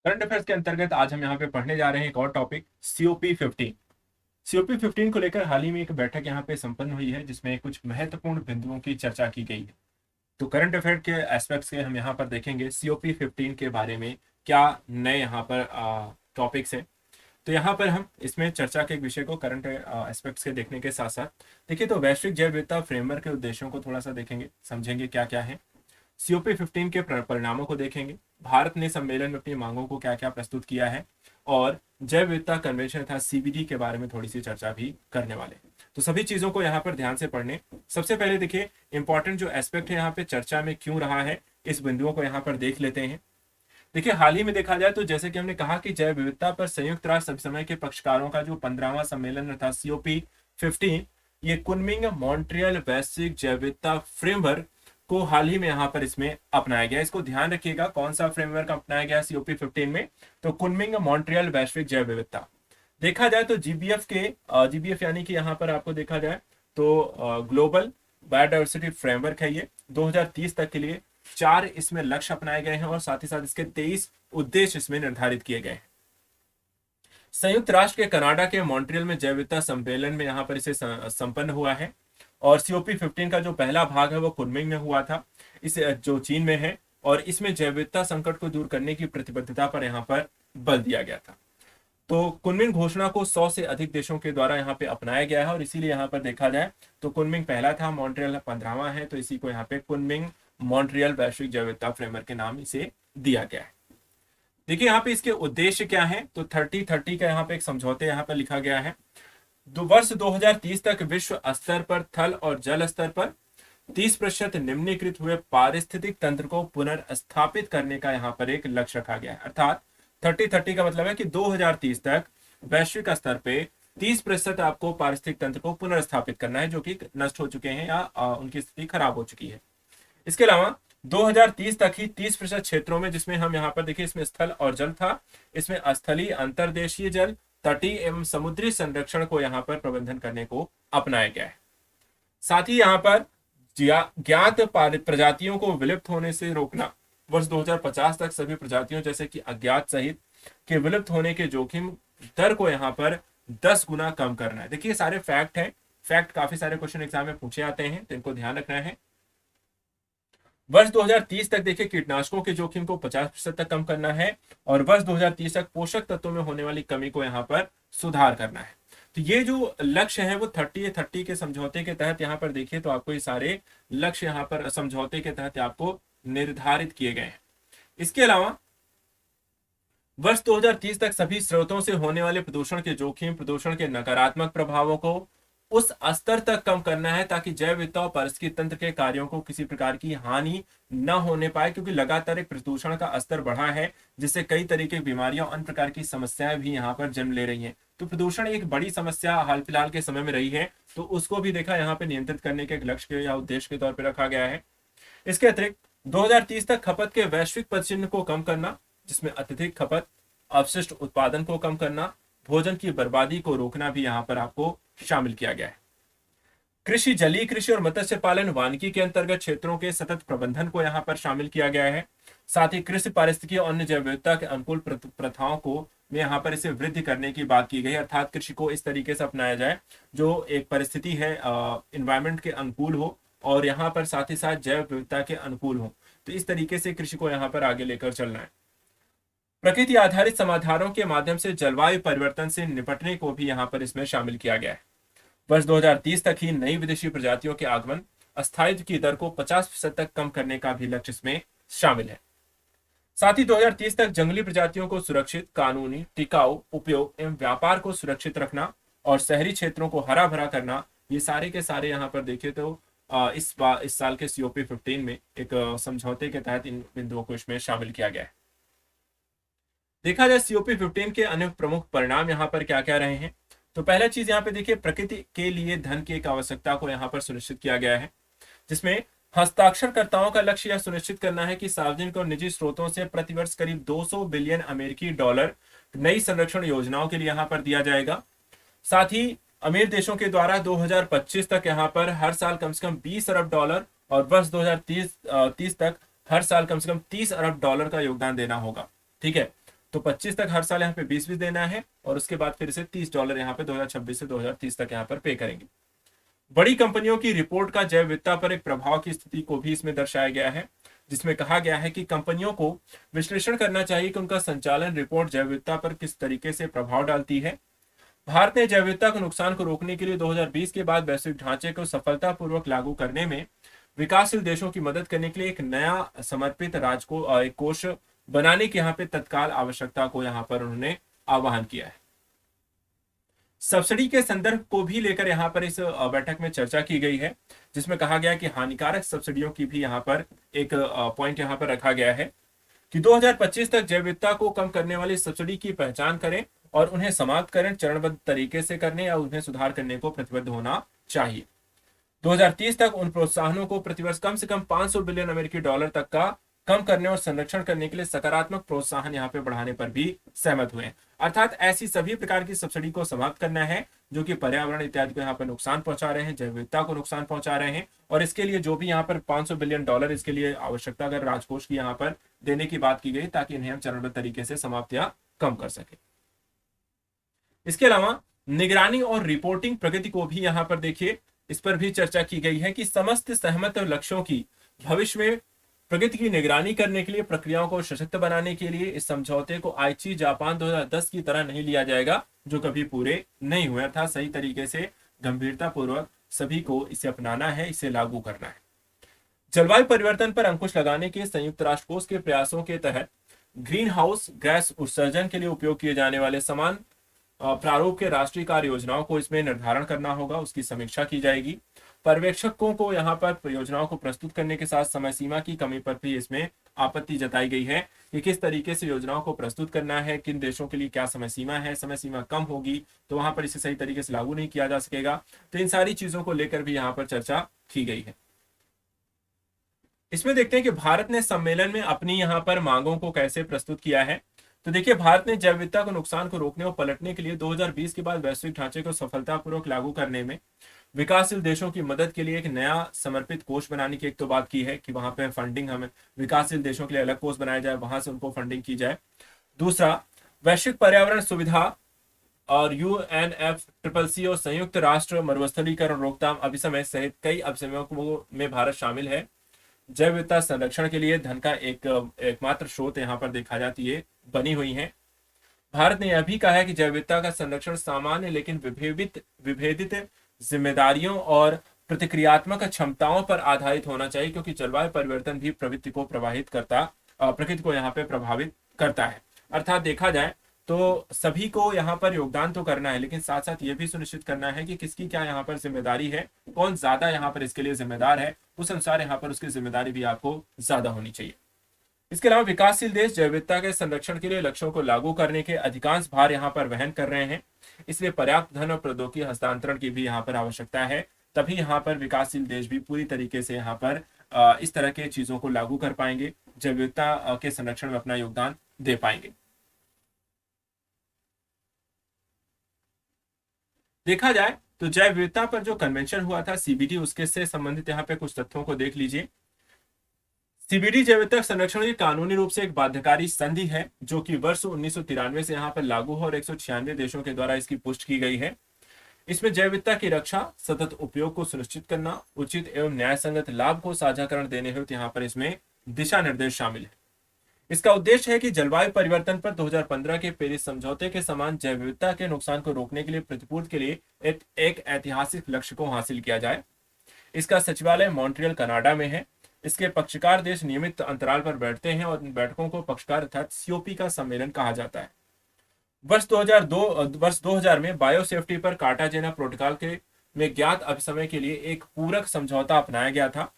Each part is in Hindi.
करंट अफेयर्स के अंतर्गत आज हम यहाँ पे पढ़ने जा रहे हैं एक और टॉपिक COP15। COP15 को लेकर हाल ही में एक बैठक यहाँ पे संपन्न हुई है जिसमें कुछ महत्वपूर्ण बिंदुओं की चर्चा की गई है। तो करंट अफेयर के एस्पेक्ट्स के हम यहाँ पर देखेंगे COP15 के बारे में क्या नए यहाँ पर टॉपिक्स हैं। तो यहाँ पर हम इसमें चर्चा के विषय को करंट एस्पेक्ट्स के देखने के साथ साथ देखिए तो वैश्विक जैव विविधता फ्रेमवर्क के उद्देश्यों को थोड़ा सा देखेंगे, समझेंगे क्या क्या है। COP15 के परिणामों को देखेंगे, भारत ने सम्मेलन में अपनी मांगों को क्या क्या प्रस्तुत किया है, और जैव विविधता कन्वेंशन था CBD के बारे में थोड़ी सी चर्चा भी करने वाले। तो सभी चीजों को यहाँ पर ध्यान से पढ़ने। सबसे पहले देखिए इंपॉर्टेंट जो एस्पेक्ट है यहाँ पे चर्चा में क्यों रहा है, इस बिंदुओं को यहाँ पर देख लेते हैं। देखिए हाल ही में देखा जाए तो जैसे कि हमने कहा कि जैव विविधता पर संयुक्त राष्ट्र समय के पक्षकारों का जो 15वां सम्मेलन था COP15, ये कुनमिंग मॉन्ट्रियल वैश्विक जैव विविधता फ्रेमवर्क को हाल ही में यहाँ पर इसमें अपनाया गया। इसको ध्यान रखिएगा कौन सा फ्रेमवर्क अपनाया गया COP15 में, तो कुनमिंग मॉन्ट्रियल वैश्विक जैव विविधता। देखा जाए तो GBF यानी कि यहाँ पर आपको देखा जाए तो ग्लोबल बायोडाइवर्सिटी फ्रेमवर्क है ये 2030 तक के लिए। 4 इसमें लक्ष्य अपनाए गए हैं और साथ ही साथ इसके 23 उद्देश्य इसमें निर्धारित किए गए हैं। संयुक्त राष्ट्र के कनाडा के मॉन्ट्रियल में जैव विविधता सम्मेलन में यहाँ पर इसे संपन्न हुआ है। और COP15 का जो पहला भाग है वो कुनमिंग में हुआ था, इस जो चीन में है, और इसमें जैव विविधता संकट को दूर करने की प्रतिबद्धता पर यहाँ पर बल दिया गया था। तो कुनमिंग घोषणा को 100 से अधिक देशों के द्वारा यहाँ पे अपनाया गया है, और इसीलिए यहाँ पर देखा जाए तो कुनमिंग पहला था, मॉन्ट्रियल 15वां है, तो इसी को यहाँ पे कुनमिंग मॉन्ट्रियल वैश्विक जैव विविधता फ्रेमवर्क के नाम इसे दिया गया है। देखिए यहाँ पे इसके उद्देश्य क्या है, तो 30-30 का यहाँ पे एक समझौते यहाँ पर लिखा गया है। वर्ष 2030 तक विश्व स्तर पर थल और जल स्तर पर 30% निम्नीकृत हुए पारिस्थितिक तंत्र को पुनर्स्थापित करने का यहाँ पर एक लक्ष्य रखा गया है। अर्थात 30-30 का मतलब है कि 2030 तक वैश्विक स्तर पे 30% आपको पारिस्थितिक तंत्र को पुनर्स्थापित करना है जो कि नष्ट हो चुके हैं या उनकी स्थिति खराब हो चुकी है। इसके अलावा 2030 तक ही 30% क्षेत्रों में, जिसमें हम यहाँ पर देखिए इसमें स्थल और जल था, इसमें स्थलीय अंतर्देशीय जल, तटीय एवं समुद्री संरक्षण को यहाँ पर प्रबंधन करने को अपनाया गया है। साथ ही यहाँ पर ज्ञात प्रजातियों को विलुप्त होने से रोकना, वर्ष 2050 तक सभी प्रजातियों जैसे कि अज्ञात सहित के विलुप्त होने के जोखिम दर को यहाँ पर 10 गुना कम करना है। देखिए सारे फैक्ट हैं, फैक्ट काफी सारे क्वेश्चन एग्जाम में पूछे आते हैं, तो इनको ध्यान रखना है। वर्ष 2030 तक देखिए कीटनाशकों के जोखिम को 50% तक कम करना है, और वर्ष 2030 तक पोषक तत्वों में होने वाली कमी को यहाँ पर सुधार करना है। तो ये जो लक्ष्य है वो 30-30 के समझौते के तहत यहाँ पर देखिए तो आपको ये सारे लक्ष्य यहाँ पर समझौते के तहत आपको निर्धारित किए गए हैं। इसके अलावा वर्ष 2030 तक सभी स्रोतों से होने वाले प्रदूषण के जोखिम, प्रदूषण के नकारात्मक प्रभावों को उस स्तर तक कम करना है ताकि जैव विविधता और पारिस्थितिक तंत्र के कार्यों को किसी प्रकार की हानि न होने पाए, क्योंकि लगातार एक प्रदूषण का स्तर बढ़ा है जिससे कई तरीके की बीमारियां, अन्य प्रकार की समस्याएं भी यहाँ पर जन्म ले रही हैं। तो प्रदूषण एक बड़ी समस्या हाल फिलहाल के समय में रही है, तो उसको भी देखा यहाँ पे नियंत्रित करने के एक लक्ष्य या उद्देश्य के तौर पर रखा गया है। इसके अतिरिक्त 2030 तक खपत के वैश्विक पदचिह्न को कम करना, जिसमें अत्यधिक खपत, अपशिष्ट उत्पादन को कम करना, भोजन की बर्बादी को रोकना भी यहाँ पर आपको शामिल किया गया है। कृषि, जलीय कृषि और मत्स्य पालन वानिकी के अंतर्गत क्षेत्रों के सतत प्रबंधन को यहाँ पर शामिल किया गया है। साथ ही कृषि पारिस्थितिकी और अन्य जैव विविधता के अनुकूल प्रथाओं को में यहाँ पर इसे वृद्धि करने की बात की गई, अर्थात कृषि को इस तरीके से अपनाया जाए जो एक परिस्थिति है इन्वायरमेंट के अनुकूल हो और यहाँ पर साथ ही साथ जैव विविधता के अनुकूल हो। तो इस तरीके से कृषि को यहाँ पर आगे लेकर चलना है। प्रकृति आधारित समाधानों के माध्यम से जलवायु परिवर्तन से निपटने को भी यहाँ पर इसमें शामिल किया गया है। वर्ष 2030 तक ही नई विदेशी प्रजातियों के आगमन, अस्थायित्व की दर को 50% तक कम करने का भी लक्ष्य इसमें शामिल है। साथ ही 2030 तक जंगली प्रजातियों को सुरक्षित, कानूनी, टिकाऊ उपयोग एवं व्यापार को सुरक्षित रखना और शहरी क्षेत्रों को हरा भरा करना, ये सारे के सारे यहाँ पर देखें तो इस साल के COP15 में एक समझौते के तहत इन बिंदुओं को इसमें शामिल किया गया है। देखा जाए COP15 के अन्य प्रमुख परिणाम यहाँ पर क्या क्या रहे हैं, तो पहला चीज यहाँ पे देखिए प्रकृति के लिए धन की एक आवश्यकता को यहाँ पर सुनिश्चित किया गया है, जिसमें हस्ताक्षरकर्ताओं का लक्ष्य यह सुनिश्चित करना है कि सार्वजनिक और निजी स्रोतों से प्रतिवर्ष करीब 200 बिलियन अमेरिकी डॉलर नई संरक्षण योजनाओं के लिए यहाँ पर दिया जाएगा। साथ ही अमीर देशों के द्वारा 2025 तक यहाँ पर हर साल कम से कम 20 अरब डॉलर और वर्ष 2030 तक हर साल कम से कम 30 अरब डॉलर का योगदान देना होगा। ठीक है, तो 25 तक हर साल यहाँ पे 20-20 देना है और उसके बाद फिर से $30 यहाँ पे 2026 से 2030 तक यहाँ पर पे करेंगे। बड़ी कंपनियों की रिपोर्ट का जैव विविधता पर एक प्रभाव की स्थिति को भी इसमें दर्शाया गया है, जिसमें कहा गया है कि कंपनियों को विश्लेषण करना चाहिए कि उनका संचालन रिपोर्ट जैव विविधता पर किस तरीके से प्रभाव डालती है। भारत ने जैव विविधता के नुकसान को रोकने के लिए 2020 के बाद वैश्विक ढांचे को सफलतापूर्वक लागू करने में विकासशील देशों की मदद करने के लिए एक नया समर्पित एक कोष बनाने की यहाँ पे तत्काल आवश्यकता को यहाँ पर उन्होंने आह्वान किया है। सब्सिडी के संदर्भ को भी लेकर यहाँ पर इस बैठक में चर्चा की गई है, जिसमें कहा गया कि हानिकारक सब्सिडियों की भी यहाँ पर एक पॉइंट यहाँ पर रखा गया है कि 2025 तक जैव विविधता को कम करने वाली सब्सिडी की पहचान करें और उन्हें समाप्त करें, चरणबद्ध तरीके से करने या उन्हें सुधार करने को प्रतिबद्ध होना चाहिए। 2030 तक उन प्रोत्साहनों को प्रतिवर्ष कम से कम 500 बिलियन अमेरिकी डॉलर तक का कम करने और संरक्षण करने के लिए सकारात्मक प्रोत्साहन यहाँ पे बढ़ाने पर भी सहमत हुए हैं। अर्थात ऐसी सभी प्रकार की सब्सिडी को समाप्त करना है जो कि पर्यावरण इत्यादि को यहाँ पर नुकसान पहुंचा रहे हैं, जैव विविधता को नुकसान पहुंचा रहे हैं, और इसके लिए जो भी यहाँ पर 500 बिलियन डॉलर इसके लिए आवश्यकता अगर राजकोष की यहाँ पर देने की बात की गई ताकि इन्हें हम चरणबद्ध तरीके से समाप्त या कम कर सके। इसके अलावा निगरानी और रिपोर्टिंग प्रगति को भी यहाँ पर देखिए, इस पर भी चर्चा की गई है कि समस्त सहमत लक्ष्यों की भविष्य में प्रगति की निगरानी करने के लिए प्रक्रियाओं को सशक्त बनाने के लिए इस समझौते को आईची जापान 2010 की तरह नहीं लिया जाएगा जो कभी पूरे नहीं हुए था। सही तरीके से गंभीरता पूर्वक सभी को इसे अपनाना है, इसे लागू करना है। जलवायु परिवर्तन पर अंकुश लगाने के संयुक्त राष्ट्र कोष के प्रयासों के तहत ग्रीन हाउस गैस उत्सर्जन के लिए उपयोग किए जाने वाले समान प्रारूप के राष्ट्रीय कार्य योजनाओं को इसमें निर्धारण करना होगा, उसकी समीक्षा की जाएगी। पर्यवेक्षकों को यहाँ पर योजनाओं को प्रस्तुत करने के साथ समय सीमा की कमी पर भी इसमें आपत्ति जताई गई है कि किस तरीके से योजनाओं को प्रस्तुत करना है, किन देशों के लिए क्या समय सीमा है, समय सीमा कम होगी तो वहां पर इसे सही तरीके से लागू नहीं किया जा सकेगा। तो इन सारी चीजों को लेकर भी यहाँ पर चर्चा की गई है। इसमें देखते हैं कि भारत ने सम्मेलन में अपनी यहाँ पर मांगों को कैसे प्रस्तुत किया है। तो देखिए, भारत ने जैव विविधता को नुकसान को रोकने और पलटने के लिए 2020 के बाद वैश्विक ढांचे को सफलतापूर्वक लागू करने में विकासशील देशों की मदद के लिए एक नया समर्पित कोष बनाने की एक तो बात की है कि वहां पे फंडिंग हमें विकासशील देशों के लिए अलग कोष बनाया जाए, वहां से उनको फंडिंग की जाए। दूसरा, वैश्विक पर्यावरण सुविधा और UNFCCC और संयुक्त राष्ट्र मरुस्थलीकरण रोकथाम अभिसमय सहित कई अभिसमयों में भारत शामिल है। जैव विविधता संरक्षण के लिए धन का एकमात्र स्रोत यहाँ पर देखा जाती है बनी हुई है। भारत ने यह भी कहा है कि जैव विविधता का संरक्षण सामान्य लेकिन विभेदित जिम्मेदारियों और प्रतिक्रियात्मक क्षमताओं पर आधारित होना चाहिए, क्योंकि जलवायु परिवर्तन भी प्रवृत्ति को प्रकृति को यहाँ पे प्रभावित करता है। अर्थात देखा जाए तो सभी को यहाँ पर योगदान तो करना है, लेकिन साथ साथ ये भी सुनिश्चित करना है कि किसकी क्या यहाँ पर जिम्मेदारी है, कौन ज्यादा यहाँ पर इसके लिए जिम्मेदार है, उस अनुसार यहाँ पर उसकी जिम्मेदारी भी आपको ज्यादा होनी चाहिए। इसके अलावा विकासशील देश जैव विविधता के संरक्षण के लिए लक्ष्यों को लागू करने के अधिकांश भार यहाँ पर वहन कर रहे हैं, इसलिए पर्याप्त धन और प्रौद्योगिकी हस्तांतरण की भी यहाँ पर आवश्यकता है। तभी यहाँ पर विकासशील देश भी पूरी तरीके से यहाँ पर इस तरह के चीजों को लागू कर पाएंगे, जैव विविधता के संरक्षण में अपना योगदान दे पाएंगे। देखा जाए तो जैव विविधता पर जो कन्वेंशन हुआ था CBD, उसके से संबंधित यहाँ पे कुछ तथ्यों को देख लीजिए। CBD जैव विविधता संरक्षण की कानूनी रूप से एक बाध्यकारी संधि है जो कि वर्ष 1993 से यहाँ पर लागू है और 196 देशों के द्वारा इसकी पुष्टि की गई है। इसमें जैव विविधता की रक्षा, सतत उपयोग को सुनिश्चित करना, उचित एवं न्यायसंगत लाभ को साझाकरण देने हेतु यहाँ पर इसमें दिशा निर्देश शामिल है। इसका उद्देश्य है कि जलवायु परिवर्तन पर 2015 के पेरिस समझौते के समान जैव विविधता के नुकसान को रोकने के लिए प्रतिपूर्ति के लिए एक ऐतिहासिक लक्ष्य को हासिल किया जाए। इसका सचिवालय मॉन्ट्रियल कनाडा में है। इसके पक्षकार देश नियमित अंतराल पर बैठते हैं और इन बैठकों को पक्षकार अर्थात COP का सम्मेलन कहा जाता है। वर्ष 2000 में बायो सेफ्टी पर कार्टाजेना प्रोटोकॉल में ज्ञात अभिसमय के लिए एक पूरक समझौता अपनाया गया था।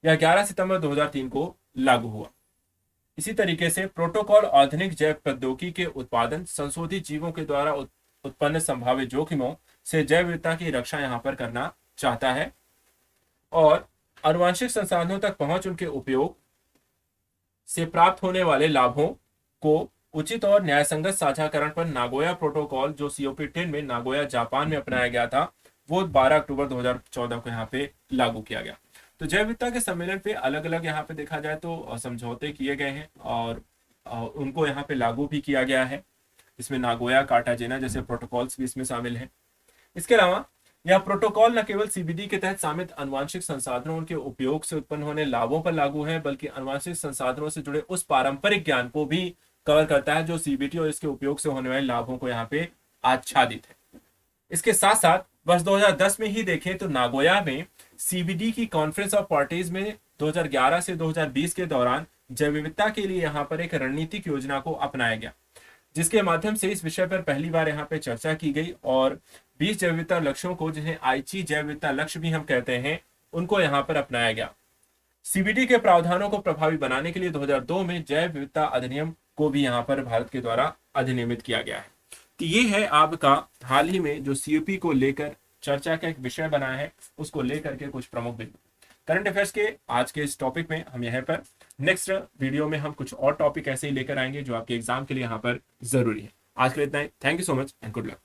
यह 11 सितंबर 2003 को लागू हुआ। इसी तरीके से प्रोटोकॉल आधुनिक जैव प्रौद्योगिकी के उत्पादन, संशोधित जीवों के द्वारा उत्पन्न संभावित जोखिमों से जैव विविधता की रक्षा यहाँ पर करना चाहता है और आनुवंशिक संसाधनों तक पहुंच, उनके उपयोग से प्राप्त होने वाले लाभों को उचित और न्यायसंगत साझाकरण पर नागोया प्रोटोकॉल जो COP10 में नागोया जापान में अपनाया गया था, वो 12 अक्टूबर 2014 को यहाँ पे लागू किया गया। तो जैव विविधता के सम्मेलन पे अलग अलग यहाँ पे देखा जाए तो समझौते किए गए हैं और उनको यहाँ पे लागू भी किया गया है। इसमें नागोया कार्टाजेना जैसे प्रोटोकॉल्स भी इसमें शामिल हैं। इसके अलावा यह प्रोटोकॉल न केवल सीबीडी के तहत शामिल अनुवांशिक संसाधनों के उपयोग से उत्पन्न होने लाभों पर लागू है, बल्कि अनुवांशिक संसाधनों से जुड़े उस पारंपरिक ज्ञान को भी कवर करता है जो सीबीडी और इसके उपयोग से होने वाले लाभों को यहाँ पे आच्छादित है। इसके साथ साथ वर्ष 2010 में ही देखें तो नागोया में सीबीडी की कॉन्फ्रेंस ऑफ पार्टीज में 2011 से 2020 के दौरान जैव विविधता के लिए यहाँ पर एक रणनीतिक योजना को अपनाया गया, जिसके माध्यम से इस विषय पर पहली बार यहाँ पे चर्चा की गई और 20 जैव विविधता लक्ष्यों को, जिन्हें आईची जैव विविधता लक्ष्य भी हम कहते हैं, उनको यहाँ पर अपनाया गया। सीबीडी के प्रावधानों को प्रभावी बनाने के लिए 2002 में जैव विविधता अधिनियम को भी यहाँ पर भारत के द्वारा अधिनियमित किया गया है। तो ये है आपका हाल ही में जो सीओपी को लेकर चर्चा का एक विषय बना है, उसको लेकर के कुछ प्रमुख बिंदु करंट अफेयर्स के आज के इस टॉपिक में हम यहाँ पर नेक्स्ट वीडियो में हम कुछ और टॉपिक ऐसे ही लेकर आएंगे जो आपके एग्जाम के लिए यहाँ पर जरूरी है। आज के लिए इतना ही। Thank you so much and good luck.